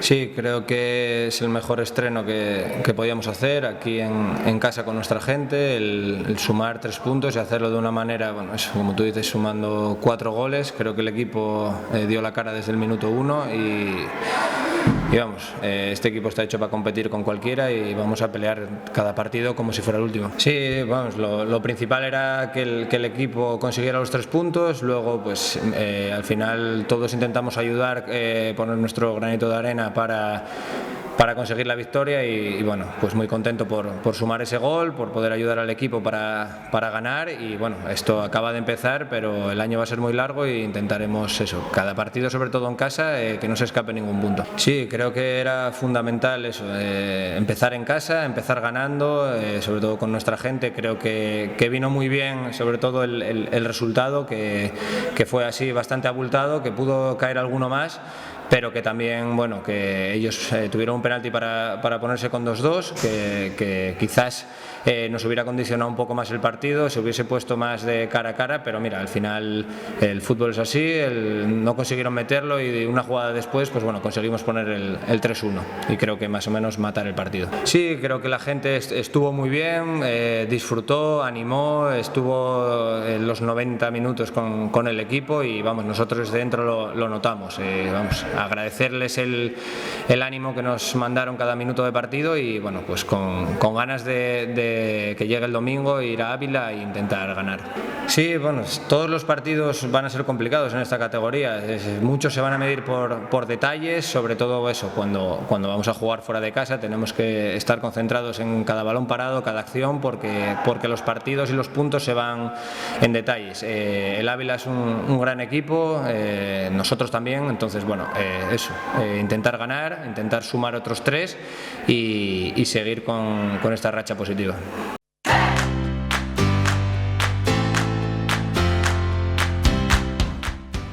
Sí, creo que es el mejor estreno que podíamos hacer aquí en casa con nuestra gente, el sumar 3 puntos y hacerlo de una manera, bueno, eso, como tú dices, sumando 4 goles. Creo que el equipo dio la cara desde el minuto 1 y vamos, este equipo está hecho para competir con cualquiera y vamos a pelear cada partido como si fuera el último. Sí, vamos, lo principal era que el equipo consiguiera los 3 puntos, luego pues al final todos intentamos ayudar, poner nuestro granito de arena para conseguir la victoria y bueno, pues muy contento por sumar ese gol, por poder ayudar al equipo para ganar y bueno, esto acaba de empezar, pero el año va a ser muy largo e intentaremos eso, cada partido, sobre todo en casa, que no se escape ningún punto. Sí, creo que era fundamental eso, empezar en casa, empezar ganando, sobre todo con nuestra gente. Creo que vino muy bien, sobre todo el resultado, que fue así bastante abultado, que pudo caer alguno más, pero que también, bueno, que ellos tuvieron un penalti para ponerse con 2-2, que quizás nos hubiera condicionado un poco más el partido, se hubiese puesto más de cara a cara, pero mira, al final el fútbol es así, no consiguieron meterlo y una jugada después, pues bueno, conseguimos poner el 3-1 y creo que más o menos matar el partido. Sí, creo que la gente estuvo muy bien, disfrutó, animó, estuvo los 90 minutos con el equipo y vamos, nosotros desde dentro lo notamos, vamos, agradecerles el ánimo que nos mandaron cada minuto de partido y bueno, pues con ganas de que llegue el domingo, ir a Ávila e intentar ganar. Sí, bueno, todos los partidos van a ser complicados en esta categoría, muchos se van a medir por detalles, sobre todo eso, cuando vamos a jugar fuera de casa tenemos que estar concentrados en cada balón parado, cada acción, porque los partidos y los puntos se van en detalles. El Ávila es un gran equipo, nosotros también, entonces bueno, eso, intentar ganar, intentar sumar otros 3 y seguir con esta racha positiva.